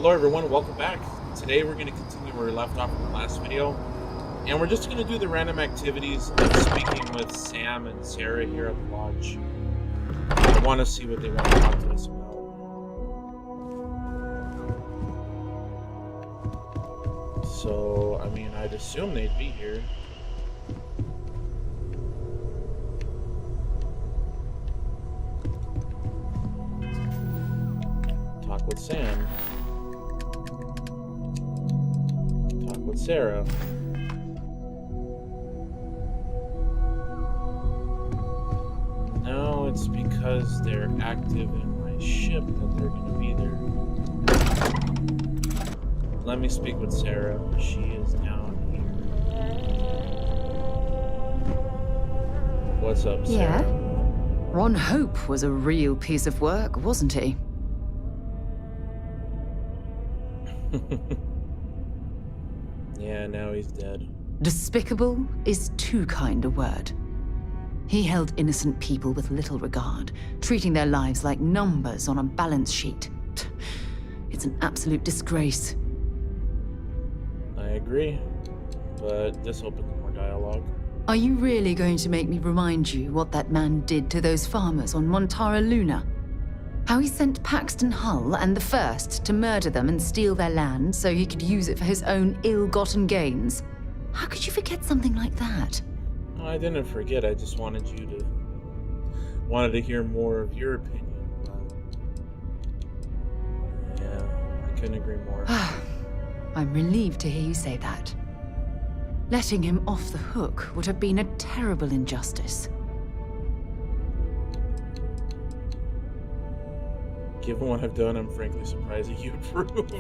Hello everyone, welcome back. Today we're going to continue where we left off in the last video. And we're just going to do the random activities of speaking with Sam and Sarah here at the lodge. I want to see what they want to talk to us about. So, I mean, I'd assume they'd be here. Talk with Sam. Talk with Sarah. No, it's because they're active in my ship that they're going to be there. Let me speak with Sarah. She is down here. What's up, Sarah? Yeah? Ron Hope was a real piece of work, wasn't he? Yeah, now he's dead. Despicable is too kind a word. He held innocent people with little regard, treating their lives like numbers on a balance sheet. It's an absolute disgrace. I agree, but this opens more dialogue. Are you really going to make me remind you what that man did to those farmers on Montara Luna? How he sent Paxton Hull and the First to murder them and steal their land so he could use it for his own ill-gotten gains? How could you forget something like that? No, I didn't forget. I just wanted to hear more of your opinion. Yeah, I couldn't agree more. I'm relieved to hear you say that. Letting him off the hook would have been a terrible injustice. Given what I've done, I'm frankly surprised that you approve.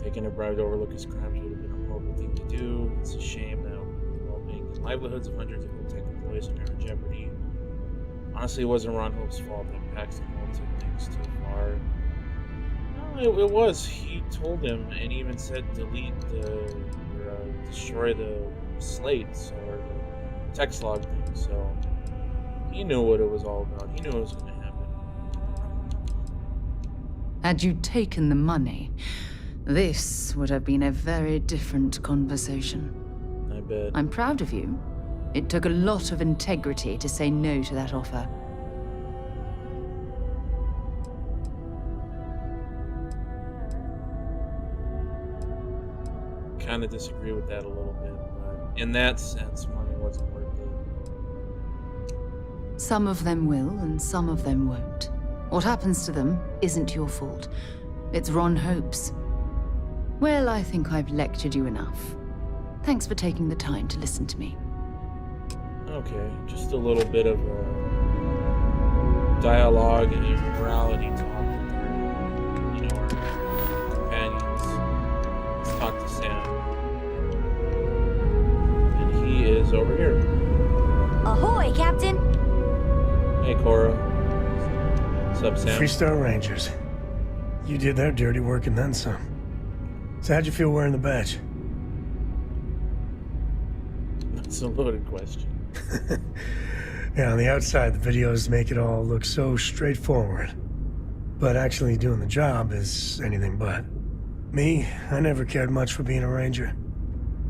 Taking a bribe to overlook his crimes would have been a horrible thing to do. It's a shame that the well-being and livelihoods of hundreds of HopeTech employees are now in jeopardy. Honestly, it wasn't Ron Hope's fault that Paxton Hull took things too far. No, it was. He told him and even said delete destroy the slates or the text log thing. So he knew what it was all about. He knew it was going to happen. Had you taken the money, this would have been a very different conversation. I bet. I'm proud of you. It took a lot of integrity to say no to that offer. Kind of disagree with that a little bit, but in that sense, money wasn't worth it. Some of them will, and some of them won't. What happens to them isn't your fault. It's Ron Hope's. Well, I think I've lectured you enough. Thanks for taking the time to listen to me. Okay, just a little bit of a dialogue and a morality talk with our companions. Let's talk to Sam. And he is over here. Ahoy, Captain! Hey, Cora. What's up, Sam? Freestar Rangers. You did their dirty work and then some. So how'd you feel wearing the badge? That's a loaded question. Yeah, on the outside, the videos make it all look so straightforward. But actually doing the job is anything but. Me, I never cared much for being a ranger.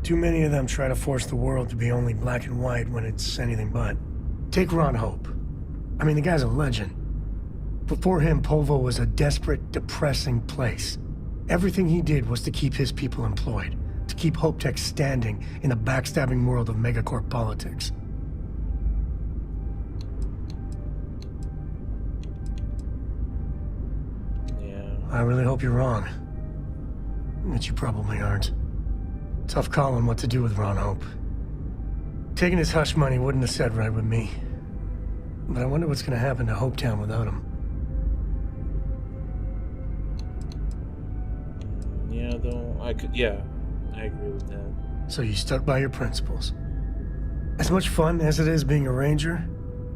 Too many of them try to force the world to be only black and white when it's anything but. Take Ron Hope. I mean, the guy's a legend. Before him, Polvo was a desperate, depressing place. Everything he did was to keep his people employed, to keep HopeTech standing in the backstabbing world of megacorp politics. Yeah. I really hope you're wrong. But you probably aren't. Tough calling what to do with Ron Hope. Taking his hush money wouldn't have set right with me. But I wonder what's gonna happen to Hopetown without him. Yeah, though, I agree with that. So you stuck by your principles. As much fun as it is being a ranger,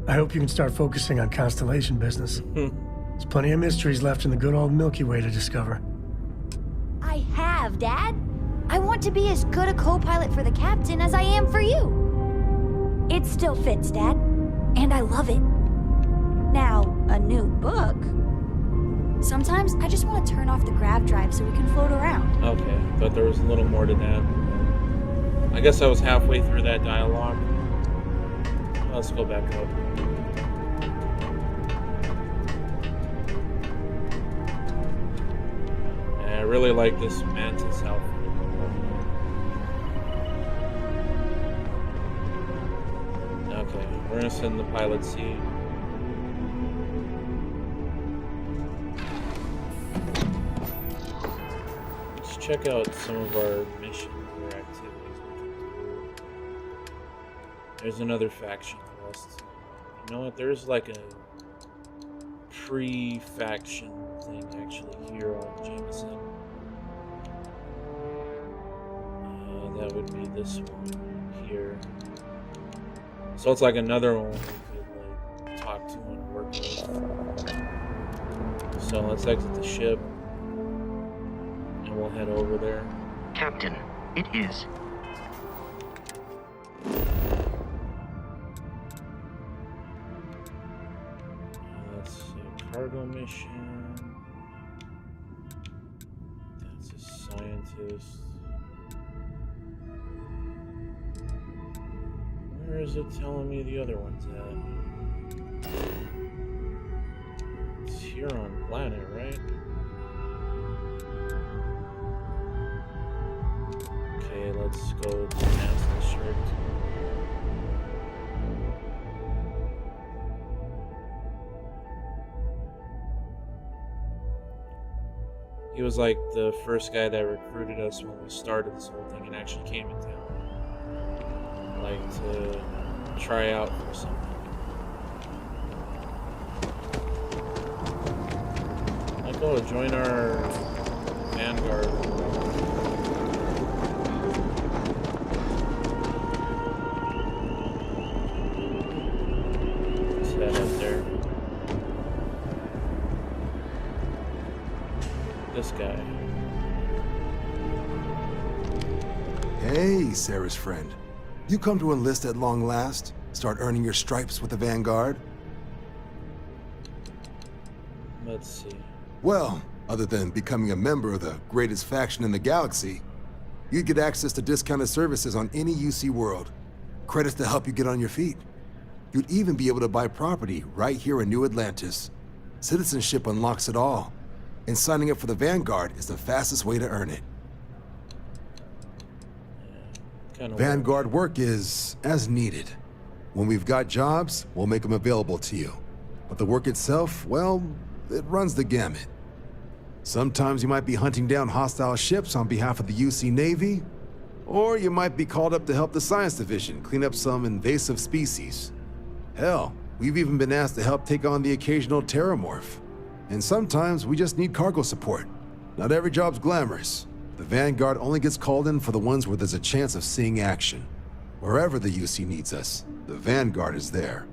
I hope you can start focusing on constellation business. There's plenty of mysteries left in the good old Milky Way to discover. I have, Dad. I want to be as good a co-pilot for the captain as I am for you. It still fits, Dad. And I love it. Now, a new book. Sometimes I just want to turn off the grav drive so we can float around. Okay, thought there was a little more to that. I guess I was halfway through that dialogue. Let's go back up. Yeah, I really like this Mantis outfit. Okay, we're gonna sit in the pilot seat. Let's check out some of our missions or activities we can do. There's another faction quest. You know what? There's like a pre-faction thing actually here on Jameson. That would be this one here. So it's like another one we could like talk to and work with. So let's exit the ship and we'll head over there. Captain, it is. That's a cargo mission. That's a scientist. Where is it telling me the other one's at? It's here on planet, right? Okay, let's go to NASA District. He was like the first guy that recruited us when we started this whole thing and actually came in town. Like to try out for something. I'll go join our Vanguard. What's that up there? This guy. Hey, Sarah's friend. You come to enlist at long last? Start earning your stripes with the Vanguard? Let's see. Well, other than becoming a member of the greatest faction in the galaxy, you'd get access to discounted services on any UC world. Credits to help you get on your feet. You'd even be able to buy property right here in New Atlantis. Citizenship unlocks it all, and signing up for the Vanguard is the fastest way to earn it. Vanguard work is as needed. When we've got jobs, we'll make them available to you. But the work itself, well, it runs the gamut. Sometimes you might be hunting down hostile ships on behalf of the UC Navy, or you might be called up to help the Science Division clean up some invasive species. Hell, we've even been asked to help take on the occasional terramorph. And sometimes we just need cargo support. Not every job's glamorous. The Vanguard only gets called in for the ones where there's a chance of seeing action. Wherever the UC needs us, the Vanguard is there.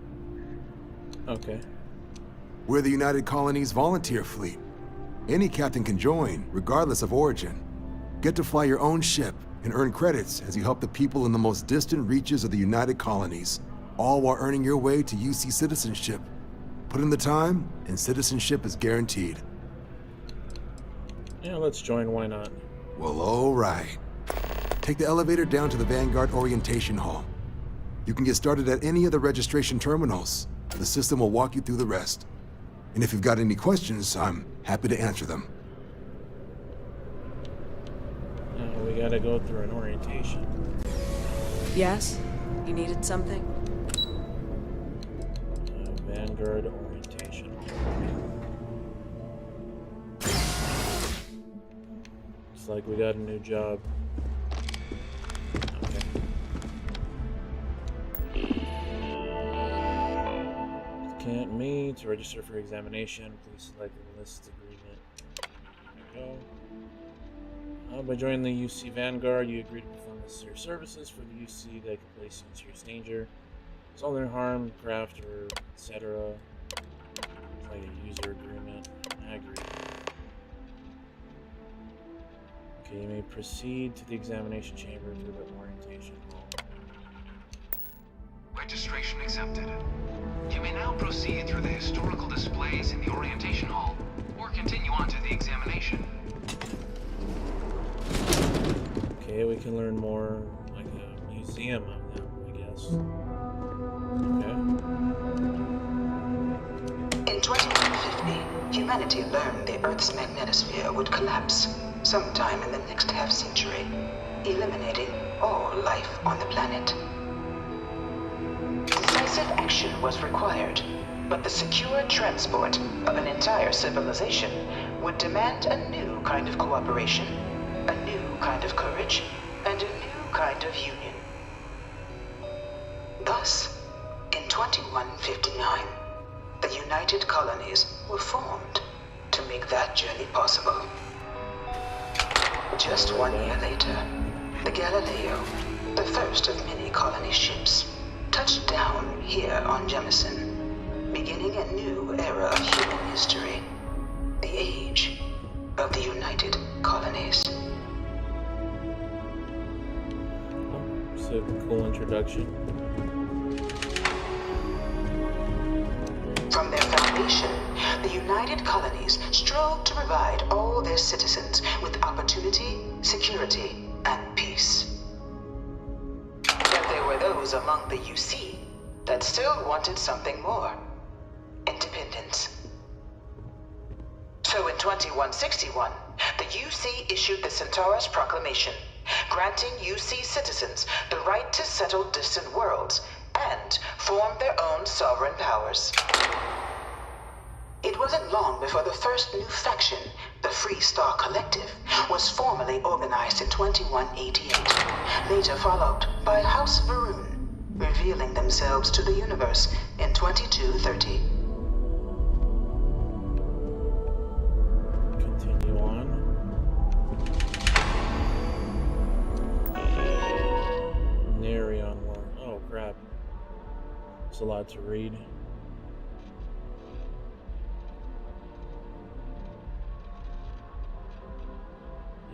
Okay. We're the United Colonies Volunteer Fleet. Any captain can join, regardless of origin. Get to fly your own ship and earn credits as you help the people in the most distant reaches of the United Colonies, all while earning your way to UC citizenship. Put in the time, and citizenship is guaranteed. Yeah, let's join, why not? Well, all right. Take the elevator down to the Vanguard Orientation Hall. You can get started at any of the registration terminals. The system will walk you through the rest. And if you've got any questions, I'm happy to answer them. We gotta go through an orientation. Yes? You needed something? Vanguard orientation. It's like we got a new job. Okay. Can't meet. To register for examination, please select the list agreement. There we go. By joining the UC Vanguard, you agree to perform necessary services for the UC that can place you in serious danger. Result in harm, craft, or etc. It's like a user agreement. I agree. Okay, you may proceed to the examination chamber through the orientation hall. Registration accepted. You may now proceed through the historical displays in the orientation hall, or Continue on to the examination. Okay, we can learn more, like a museum of them, I guess. Okay. In 2150, humanity learned the Earth's magnetosphere would collapse sometime in the next half-century, eliminating all life on the planet. Decisive action was required, but the secure transport of an entire civilization would demand a new kind of cooperation, a new kind of courage, and a new kind of union. Thus, in 2159, the United Colonies were formed to make that journey possible. Just 1 year later, the Galileo, the first of many colony ships, touched down here on Jemison, beginning a new era of human history, the age of the United Colonies. It's a cool introduction. From their foundation, the United Colonies strove to provide all their citizens with opportunity, security, and peace. But there were those among the UC that still wanted something more: independence. So in 2161, the UC issued the Centaurus Proclamation, granting UC citizens the right to settle distant worlds and form their own sovereign powers. It wasn't long before the first new faction, the Free Star Collective, was formally organized in 2188, later followed by House Varun, revealing themselves to the universe in 2230. Continue on. Narion War. Oh crap. It's a lot to read.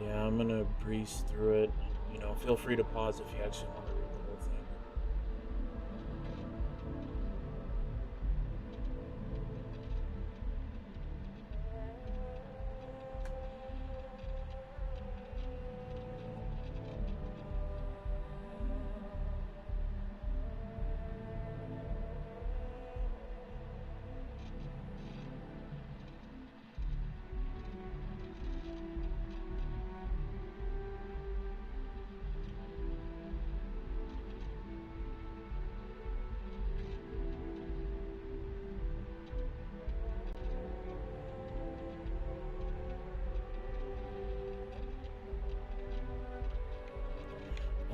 Yeah, I'm gonna breeze through it. You know, feel free to pause if you actually want to read the whole thing.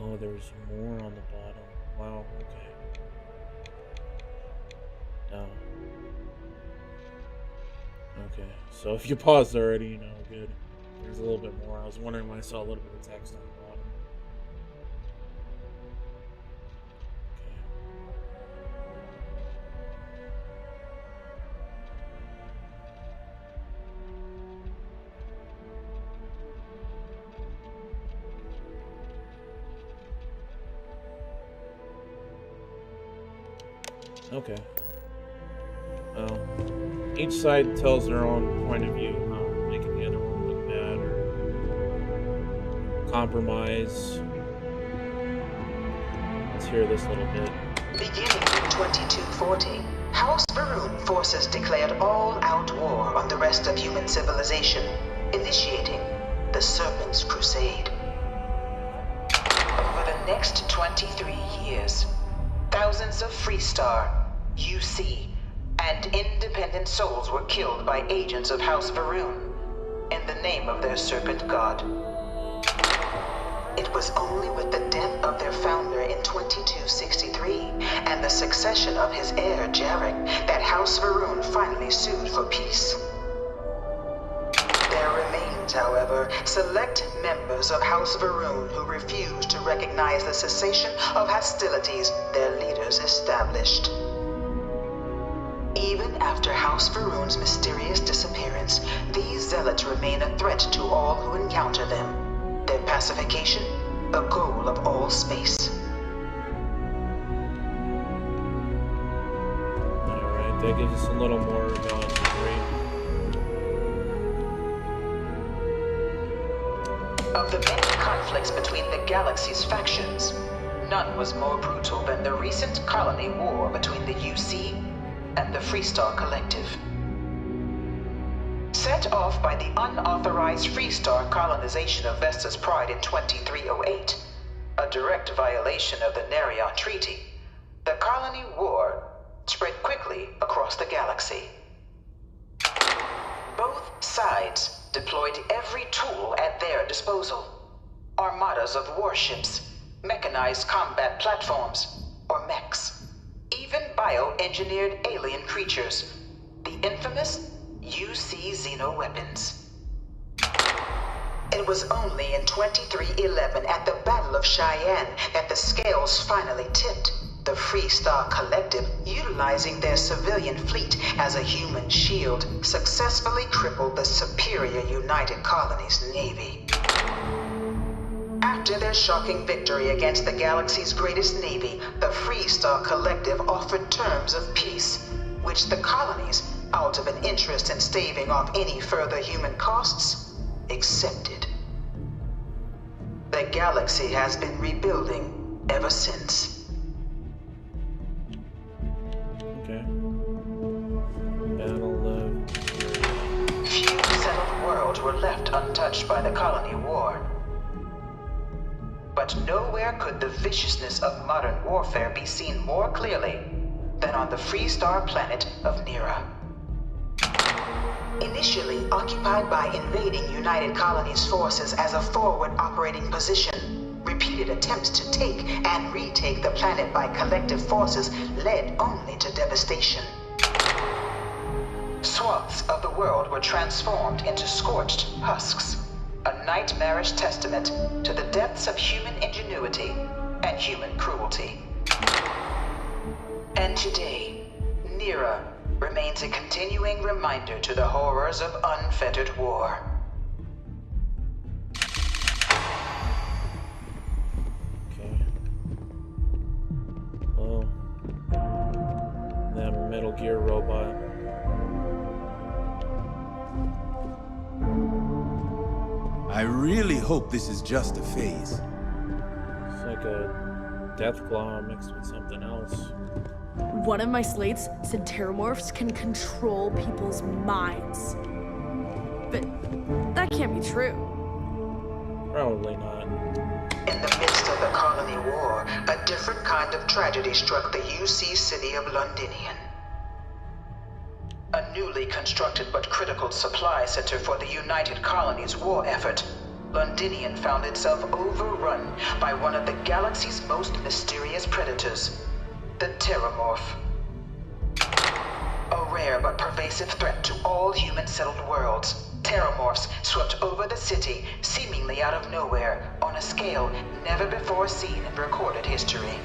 Oh, there's more on the bottom. Wow, okay. Oh. Okay, so if you paused already, you know, good. There's a little bit more. I was wondering when I saw a little bit of text on the bottom. Okay. Each side tells their own point of view, making the other one look bad or compromise. Let's hear this little bit. Beginning in 2240, House Varun forces declared all-out war on the rest of human civilization, initiating the Serpent's Crusade. Over the next 23 years, thousands of Freestar, UC, and independent souls were killed by agents of House Varun in the name of their serpent god. It was only with the death of their founder in 2263 and the succession of his heir Jarek that House Varun finally sued for peace. There remains, however, select members of House Varun who refuse to recognize the cessation of hostilities their leaders established. Even after House Varun's mysterious disappearance, these zealots remain a threat to all who encounter them. Their pacification, a goal of all space. Alright, that gives us a little more about the great. Of the many conflicts between the galaxy's factions, none was more brutal than the recent colony war between the UC and the Freestar Collective. Set off by the unauthorized Freestar colonization of Vesta's Pride in 2308, a direct violation of the Nerion Treaty, the colony war spread quickly across the galaxy. Both sides deployed every tool at their disposal. Armadas of warships, mechanized combat platforms, or mechs, even bioengineered alien creatures, the infamous UC xeno-weapons. It was only in 2311 at the Battle of Cheyenne that the scales finally tipped, the Freestar Collective, utilizing their civilian fleet as a human shield, successfully crippled the superior United Colonies Navy. After their shocking victory against the galaxy's greatest navy, the Freestar Collective offered terms of peace, which the colonies, out of an interest in staving off any further human costs, accepted. The galaxy has been rebuilding ever since. Okay. Battle of... Few settled worlds were left untouched by the colony war. But nowhere could the viciousness of modern warfare be seen more clearly than on the Freestar planet of Nera. Initially occupied by invading United Colonies forces as a forward operating position, repeated attempts to take and retake the planet by collective forces led only to devastation. Swaths of the world were transformed into scorched husks, a nightmarish testament to the depths of human ingenuity and human cruelty. And today, Nera remains a continuing reminder to the horrors of unfettered war. Okay. Well, that Metal Gear robot. I really hope this is just a phase. It's like a Deathclaw mixed with something else. One of my slates said Terramorphs can control people's minds. But that can't be true. Probably not. In the midst of the colony war, a different kind of tragedy struck the UC city of Londinian. A newly constructed but critical supply center for the United Colonies war effort, Londinian found itself overrun by one of the galaxy's most mysterious predators, the Terramorph. A rare but pervasive threat to all human-settled worlds, Terramorphs swept over the city, seemingly out of nowhere, on a scale never before seen in recorded history.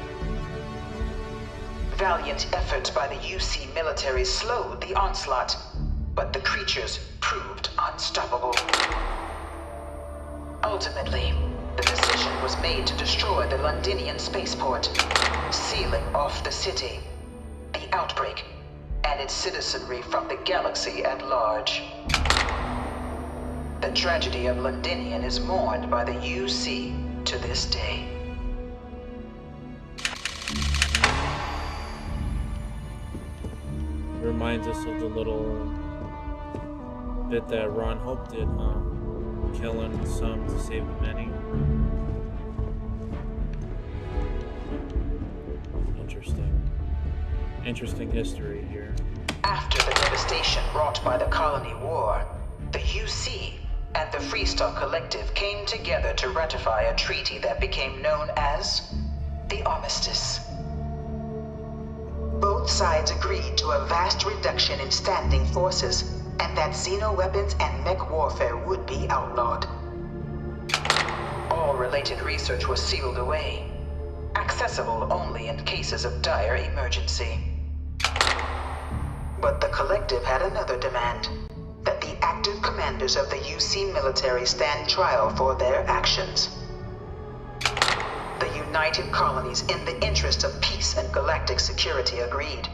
Valiant efforts by the UC military slowed the onslaught, but the creatures proved unstoppable. Ultimately, the decision was made to destroy the Londinian spaceport, sealing off the city, the outbreak, and its citizenry from the galaxy at large. The tragedy of Londinian is mourned by the UC to this day. Reminds us of the little bit that Ron Hope did, huh? Killing some to save the many. Interesting history here. After the devastation wrought by the colony war, the UC and the Freestar Collective came together to ratify a treaty that became known as the Armistice. Both sides agreed to a vast reduction in standing forces, and that xeno-weapons and mech warfare would be outlawed. All related research was sealed away, accessible only in cases of dire emergency. But the Collective had another demand, that the active commanders of the UC military stand trial for their actions. The United Colonies, in the interest of peace and galactic security, agreed.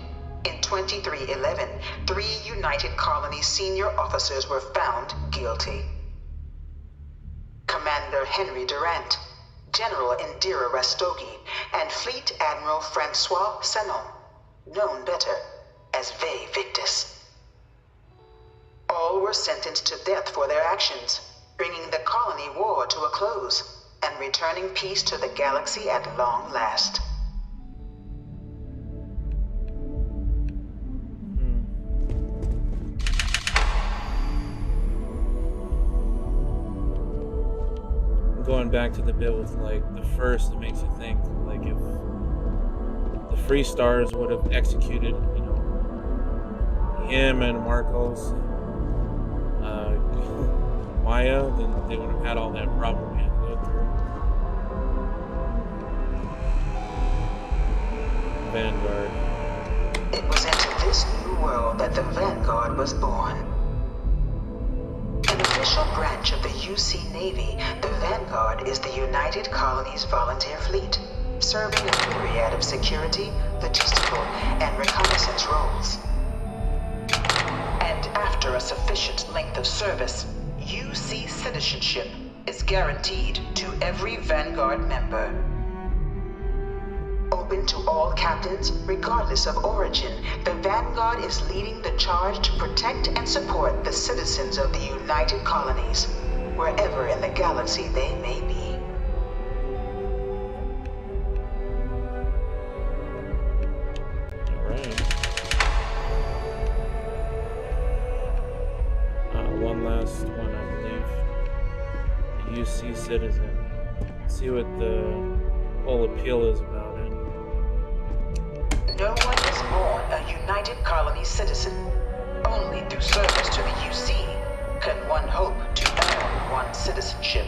In 2311, 3 United Colonies senior officers were found guilty. Commander Commander Henry Durant, General Indira Rastogi, and Fleet Admiral Francois Sanon, known better as Ve Victus. All were sentenced to death for their actions, bringing the colony war to a close and returning peace to the galaxy at long last. Going back to the bit with like the first, it makes you think like if the Free Stars would have executed, you know, him and Marcos, Maya, then they would have had all that problem we had to go through. Vanguard. It was into this new world that the Vanguard was born. An official branch of the UC Navy, the Vanguard is the United Colonies Volunteer Fleet, serving a myriad of security, logistical, and reconnaissance roles. And after a sufficient length of service, UC citizenship is guaranteed to every Vanguard member. Open to all captains, regardless of origin, the Vanguard is leading the charge to protect and support the citizens of the United Colonies, wherever in the galaxy they may be. Alright. One last one, I believe. The UC citizen. Let's see what the whole appeal is about it. No one is born a United Colonies citizen. Only through service to the UC can one hope to earn one's citizenship.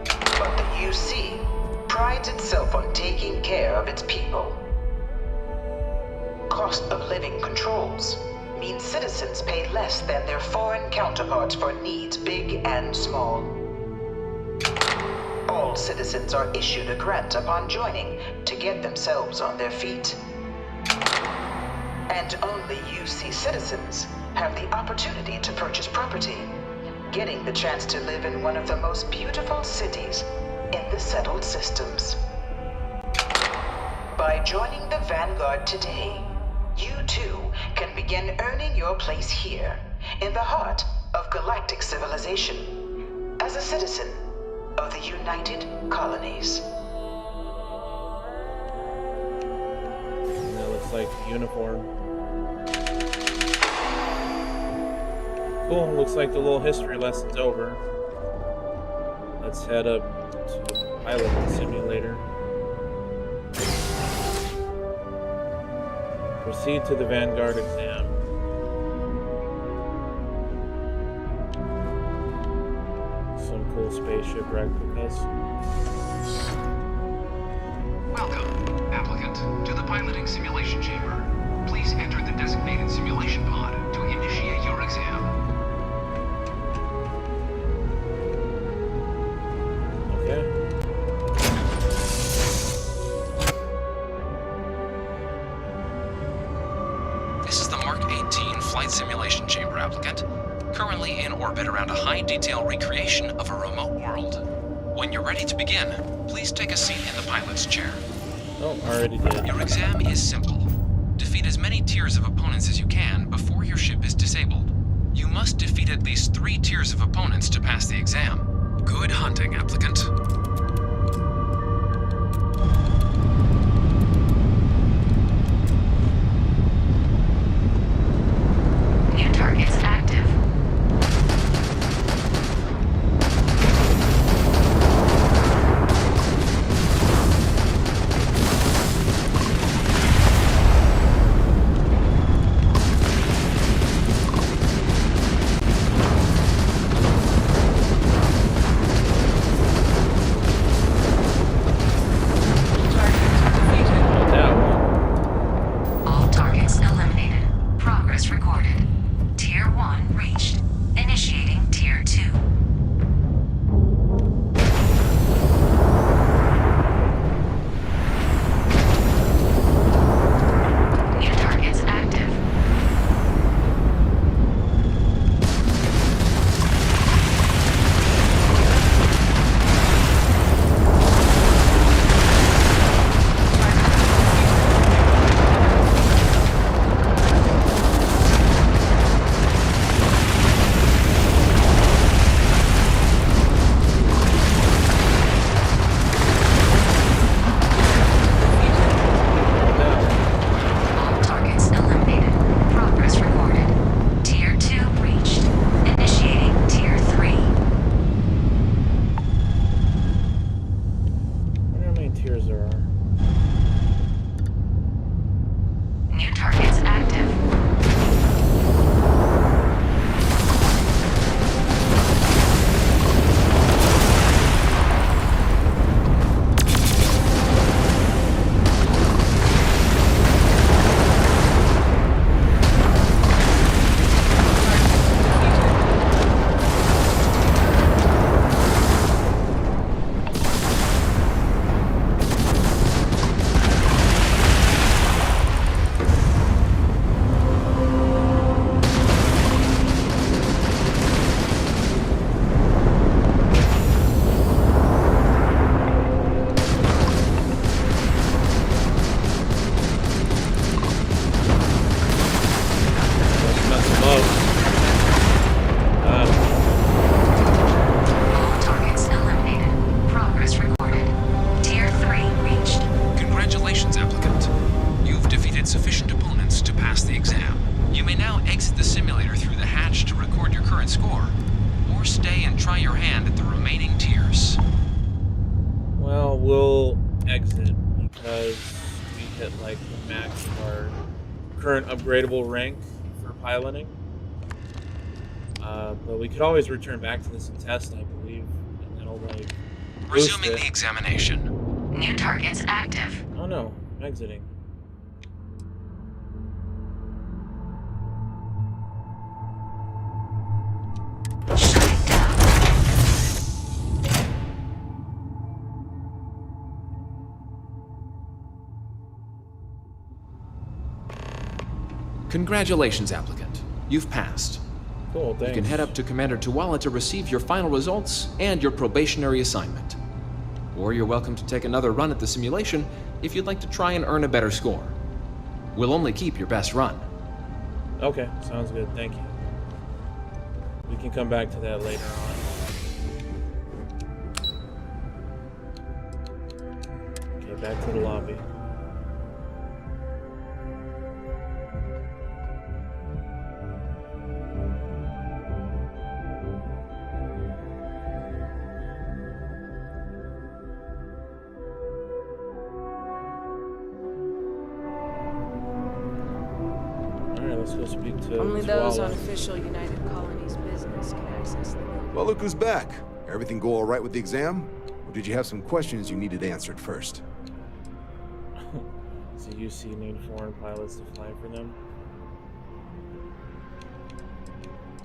But the UC prides itself on taking care of its people. Cost of living controls mean citizens pay less than their foreign counterparts for needs big and small. All citizens are issued a grant upon joining to get themselves on their feet. And only UC citizens have the opportunity to purchase property, getting the chance to live in one of the most beautiful cities in the settled systems. By joining the Vanguard today, you too can begin earning your place here, in the heart of galactic civilization, as a citizen of the United Colonies. And that looks like the uniform. Cool, looks like the little history lesson's over. Let's head up to the pilot simulator. Proceed to the Vanguard exam. Some cool spaceship replicas. Welcome, applicant, to the piloting simulation chamber. Please enter the designated simulation pod to initiate your exam. Okay. This is the Mark 18 flight simulation chamber, applicant. Currently in orbit around a high-detail recreation of a remote world. When you're ready to begin, please take a seat in the pilot's chair. Oh, already did. Your exam is simple. Defeat as many tiers of opponents as you can before your ship is disabled. You must defeat at least 3 tiers of opponents to pass the exam. Good hunting, applicant. New targets active. we'll exit because we hit like the max of our current upgradable rank for piloting. But we could always return back to this and test, I believe, and that'll like Resuming the examination. New targets active. Oh no, I'm exiting. Shut it down. Congratulations, applicant. You've passed. Cool, thanks. You can head up to Commander Tuala to receive your final results and your probationary assignment. Or you're welcome to take another run at the simulation if you'd like to try and earn a better score. We'll only keep your best run. Okay, sounds good. Thank you. We can come back to that later on. Okay, back to the lobby. Let's go speak to Only those Tuala. on official United Colonies business can access the building. Well, look who's back. Everything go all right with the exam? Or did you have some questions you needed answered first? Does the UC need foreign pilots to fly for them?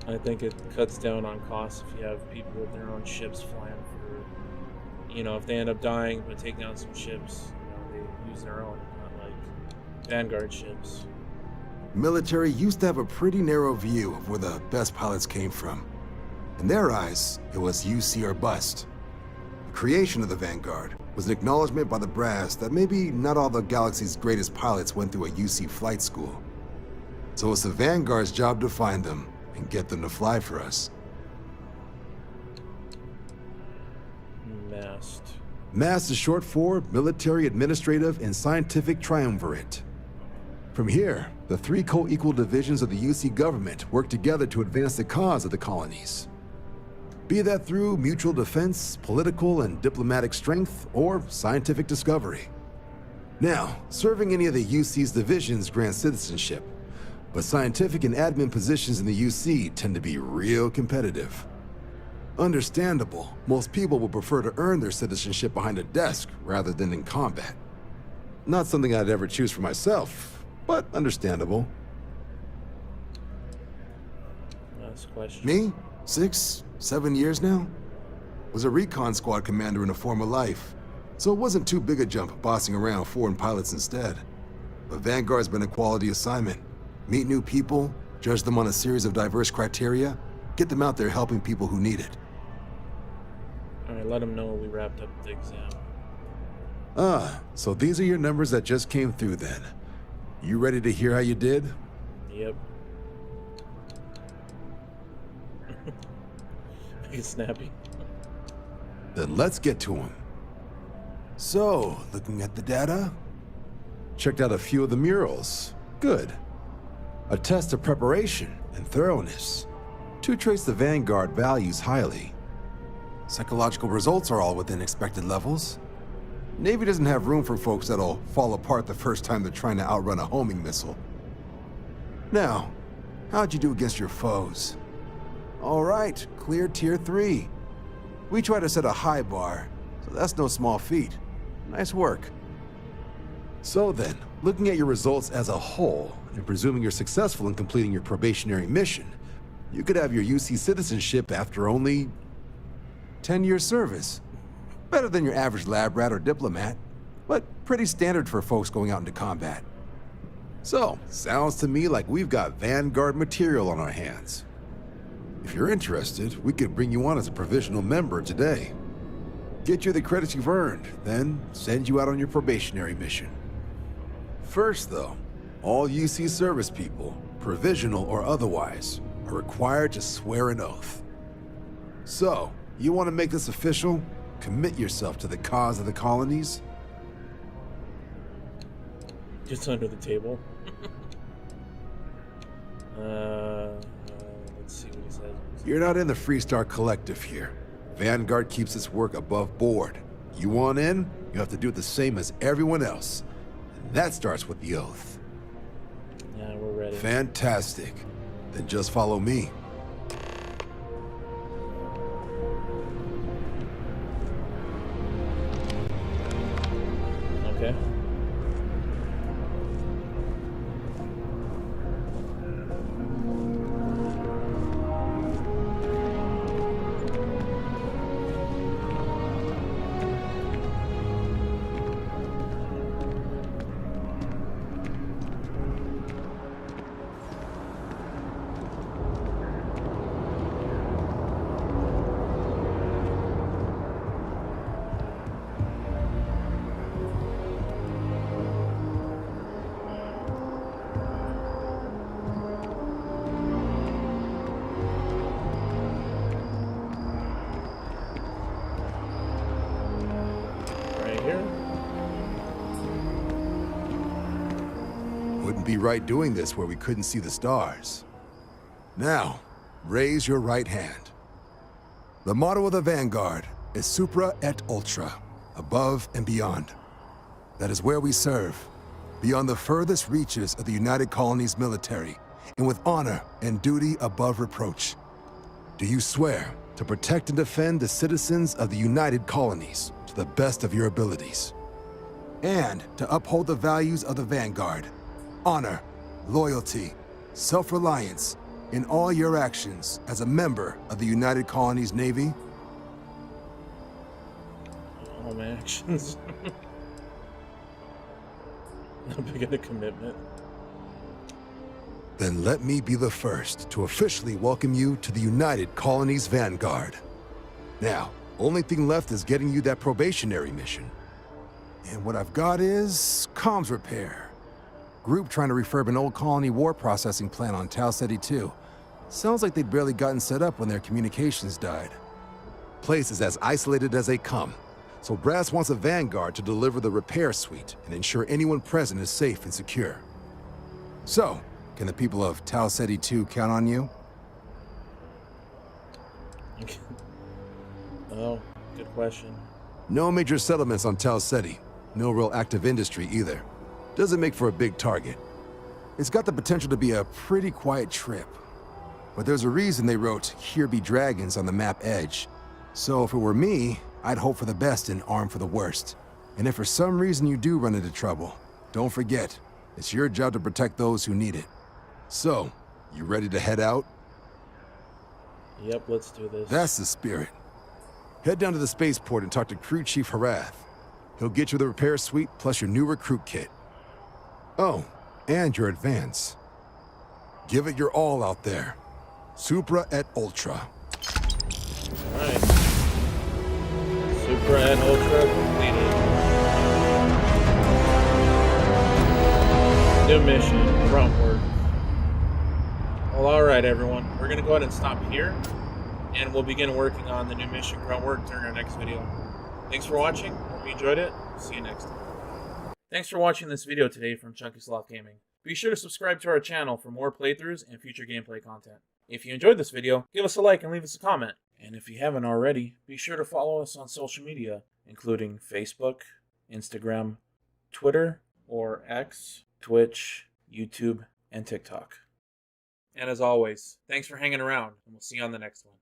I think it cuts down on costs if you have people with their own ships flying for, you know, if they end up dying but take down some ships, you know, they use their own, not like Vanguard ships. Military used to have a pretty narrow view of where the best pilots came from. In their eyes, it was UC or bust. The creation of the Vanguard was an acknowledgement by the brass that maybe not all the galaxy's greatest pilots went through a UC flight school. So it's the Vanguard's job to find them and get them to fly for us. MAST. MAST is short for Military, Administrative, and Scientific Triumvirate. From here, the three co-equal divisions of the UC government work together to advance the cause of the colonies. Be that through mutual defense, political and diplomatic strength, or scientific discovery. Now, serving any of the UC's divisions grants citizenship, but scientific and admin positions in the UC tend to be real competitive. Understandable, most people would prefer to earn their citizenship behind a desk rather than in combat. Not something I'd ever choose for myself, but understandable. Last question. Me? 6, 7 years now? Was a recon squad commander in a former life, so it wasn't too big a jump bossing around foreign pilots instead. But Vanguard's been a quality assignment. Meet new people, judge them on a series of diverse criteria, get them out there helping people who need it. Alright, let them know we wrapped up the exam. Ah, so these are your numbers that just came through then. You ready to hear how you did? Yep. Make it snappy. Then let's get to them. So, looking at the data, checked out a few of the murals. Good. A test of preparation and thoroughness. Two traits the Vanguard values highly. Psychological results are all within expected levels. Navy doesn't have room for folks that'll fall apart the first time they're trying to outrun a homing missile. Now, how'd you do against your foes? All right, clear tier 3. We try to set a high bar, so that's no small feat. Nice work. So then, looking at your results as a whole, and presuming you're successful in completing your probationary mission, you could have your UC citizenship after only 10 years service. Better than your average lab rat or diplomat, but pretty standard for folks going out into combat. So, sounds to me like we've got Vanguard material on our hands. If you're interested, we could bring you on as a provisional member today. Get you the credits you've earned, then send you out on your probationary mission. First though, all UC service people, provisional or otherwise, are required to swear an oath. So, you want to make this official? Commit yourself to the cause of the colonies? Just under the table. Let's see what he says. You're not in the Freestar Collective here. Vanguard keeps its work above board. You want in, you have to do it the same as everyone else. And that starts with the oath. Yeah, we're ready. Fantastic. Then just follow me. Okay. Wouldn't be right doing this where we couldn't see the stars. Now, raise your right hand. The motto of the Vanguard is Supra Et Ultra, above and beyond. That is where we serve, beyond the furthest reaches of the United Colonies military, and with honor and duty above reproach. Do you swear to protect and defend the citizens of the United Colonies to the best of your abilities? And to uphold the values of the Vanguard, honor, loyalty, self-reliance in all your actions as a member of the United Colonies Navy? All my actions. Not big of a commitment. Then let me be the first to officially welcome you to the United Colonies Vanguard. Now, only thing left is getting you that probationary mission. And what I've got is comms repair. Group trying to refurb an old colony war processing plant on Tau Ceti 2. Sounds like they'd barely gotten set up when their communications died. Place is as isolated as they come, so Brass wants a Vanguard to deliver the repair suite and ensure anyone present is safe and secure. So, can the people of Tau Ceti 2 count on you? Oh, good question. No major settlements on Tau Ceti. No real active industry either. Doesn't make for a big target. It's got the potential to be a pretty quiet trip. But there's a reason they wrote, "Here be dragons" on the map edge. So if it were me, I'd hope for the best and arm for the worst. And if for some reason you do run into trouble, don't forget, it's your job to protect those who need it. So, you ready to head out? Yep, let's do this. That's the spirit. Head down to the spaceport and talk to Crew Chief Harath. He'll get you the repair suite plus your new recruit kit. Oh, and your advance. Give it your all out there. Supra Et Ultra. Alright. Supra Et Ultra completed. New mission, grunt work. Well, alright everyone. We're gonna go ahead and stop here, and we'll begin working on the new mission, grunt work, during our next video. Thanks for watching. Hope you enjoyed it. See you next time. Thanks for watching this video today from ChnkySlothGaming. Be sure to subscribe to our channel for more playthroughs and future gameplay content. If you enjoyed this video, give us a like and leave us a comment. And if you haven't already, be sure to follow us on social media, including Facebook, Instagram, Twitter, or X, Twitch, YouTube, and TikTok. And as always, thanks for hanging around, and we'll see you on the next one.